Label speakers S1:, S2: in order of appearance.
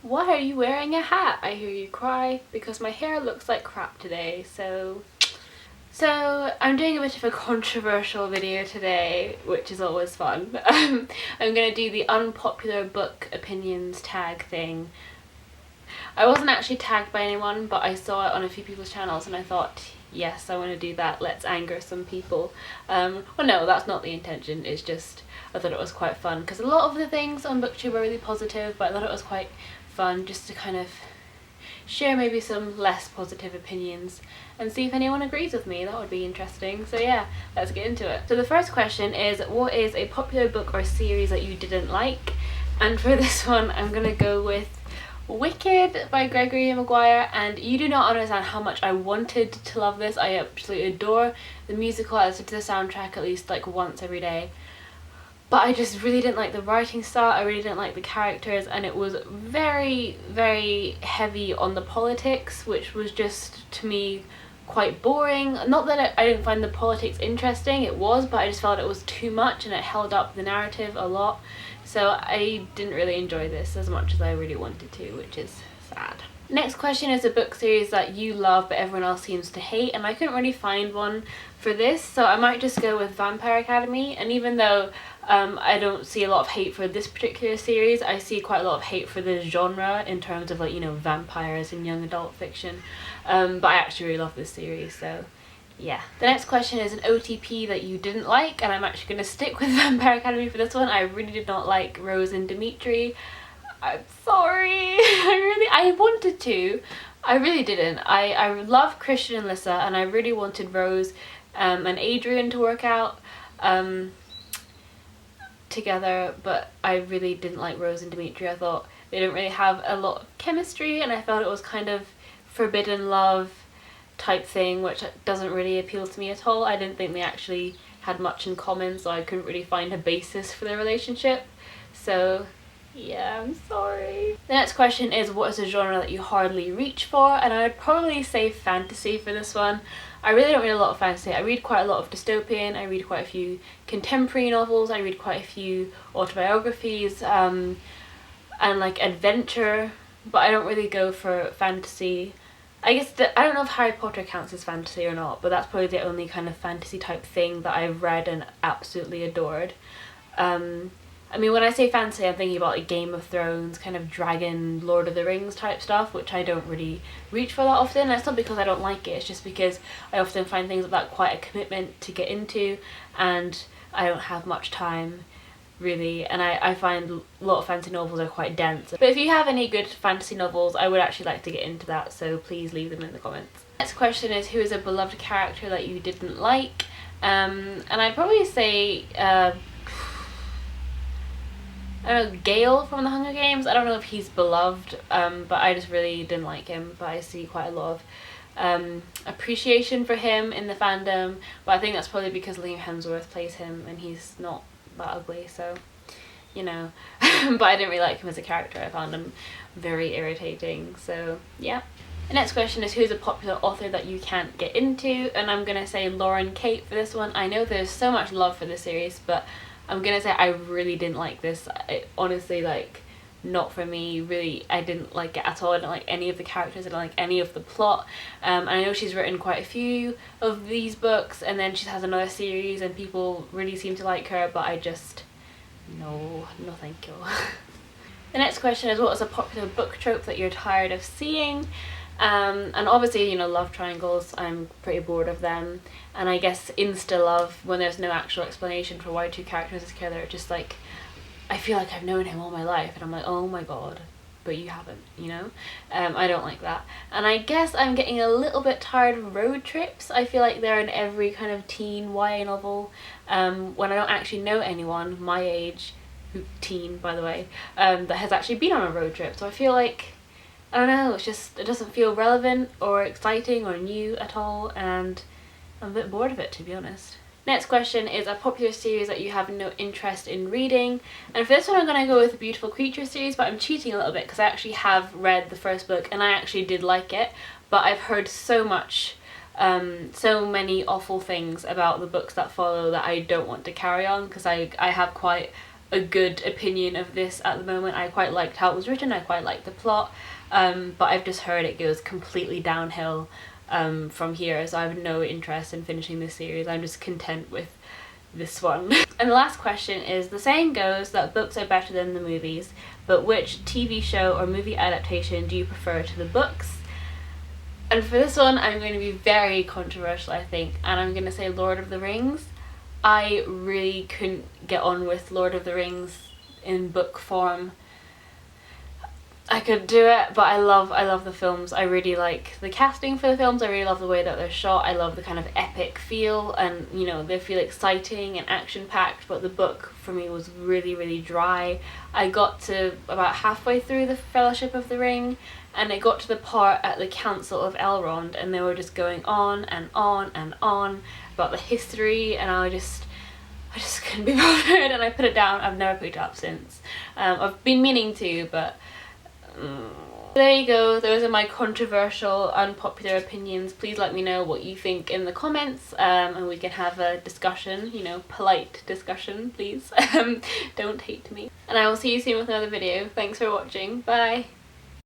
S1: Why are you wearing a hat? I hear you cry. Because my hair looks like crap today, so I'm doing a bit of a controversial video today, which is always fun. I'm gonna do the unpopular book opinions tag thing. I wasn't actually tagged by anyone, but I saw it on a few people's channels and I thought, yes, I want to do that, let's anger some people. Well, no, that's not the intention, it's just I thought it was quite fun, because a lot of the things on BookTube are really positive, but I thought it was quite fun just to kind of share maybe some less positive opinions and see if anyone agrees with me. That would be interesting. So yeah, let's get into it. So the first question is, what is a popular book or series that you didn't like? And for this one, I'm gonna go with Wicked by Gregory Maguire, and you do not understand how much I wanted to love this. I absolutely adore the musical. I listen to the soundtrack at least like once every day. But I just really didn't like the writing style, I really didn't like the characters, and it was very, very heavy on the politics, which was just, to me, quite boring. Not that I didn't find the politics interesting, it was, but I just felt it was too much and it held up the narrative a lot. So I didn't really enjoy this as much as I really wanted to, which is sad. Next question is a book series that you love but everyone else seems to hate, and I couldn't really find one for this, so I might just go with Vampire Academy. And even though I don't see a lot of hate for this particular series, I see quite a lot of hate for the genre in terms of, like, you know, vampires and young adult fiction, but I actually really love this series, so yeah. The next question is an OTP that you didn't like, and I'm actually going to stick with Vampire Academy for this one. I really did not like Rose and Dimitri. I'm sorry. I wanted to. I really didn't. I love Christian and Lissa, and I really wanted Rose and Adrian to work out together, but I really didn't like Rose and Dimitri. I thought they didn't really have a lot of chemistry, and I felt it was kind of forbidden love type thing, which doesn't really appeal to me at all. I didn't think they actually had much in common, so I couldn't really find a basis for their relationship. So yeah, I'm sorry. The next question is, what is a genre that you hardly reach for? And I would probably say fantasy for this one. I really don't read a lot of fantasy. I read quite a lot of dystopian, I read quite a few contemporary novels, I read quite a few autobiographies, and like adventure, but I don't really go for fantasy. I guess I don't know if Harry Potter counts as fantasy or not, but that's probably the only kind of fantasy type thing that I've read and absolutely adored. I mean, when I say fantasy, I'm thinking about like Game of Thrones, kind of dragon, Lord of the Rings type stuff, which I don't really reach for that often. And it's not because I don't like it, it's just because I often find things like that quite a commitment to get into, and I don't have much time, really, and I find a lot of fantasy novels are quite dense. But if you have any good fantasy novels, I would actually like to get into that, so please leave them in the comments. Next question is, who is a beloved character that you didn't like? And I'd probably say I don't know, Gale from the Hunger Games. I don't know if he's beloved, but I just really didn't like him, but I see quite a lot of appreciation for him in the fandom, but I think that's probably because Liam Hemsworth plays him and he's not that ugly, so you know. But I didn't really like him as a character. I found him very irritating, so yeah. The next question is, who's a popular author that you can't get into? And I'm gonna say Lauren Kate for this one. I know there's so much love for the series, but I'm gonna say I really didn't like this. Honestly, like, not for me, really. I didn't like it at all. I didn't like any of the characters, I didn't like any of the plot. And I know she's written quite a few of these books, and then she has another series and people really seem to like her, but I just, no thank you. The next question is, what is a popular book trope that you're tired of seeing? And obviously, you know, love triangles, I'm pretty bored of them, and I guess insta love, when there's no actual explanation for why two characters are together, it's just like, I feel like I've known him all my life and I'm like, oh my god, but you haven't, you know. I don't like that. And I guess I'm getting a little bit tired of road trips. I feel like they're in every kind of teen YA novel, when I don't actually know anyone my age, teen by the way, that has actually been on a road trip. So I feel like, I don't know, it's just, it doesn't feel relevant or exciting or new at all, and I'm a bit bored of it, to be honest. Next question is a popular series that you have no interest in reading, and for this one I'm going to go with the Beautiful Creature series, but I'm cheating a little bit because I actually have read the first book and I actually did like it, but I've heard so much, so many awful things about the books that follow that I don't want to carry on, because I have quite a good opinion of this at the moment. I quite liked how it was written, I quite liked the plot, but I've just heard it goes completely downhill from here, so I have no interest in finishing this series. I'm just content with this one. And the last question is, the saying goes that books are better than the movies, but which TV show or movie adaptation do you prefer to the books? And for this one, I'm going to be very controversial, I think, and I'm going to say Lord of the Rings. I really couldn't get on with Lord of the Rings in book form. I could do it, but I love the films. I really like the casting for the films. I really love the way that they're shot. I love the kind of epic feel, and you know, they feel exciting and action-packed, but the book for me was really dry. I got to about halfway through the Fellowship of the Ring, and it got to the part at the Council of Elrond, and they were just going on and on and on about the history, and I just couldn't be bothered, and I put it down. I've never picked it up since. I've been meaning to, but there you go. Those are my controversial, unpopular opinions. Please let me know what you think in the comments, and we can have a discussion, you know, polite discussion, please. Don't hate me. And I will see you soon with another video. Thanks for watching. Bye!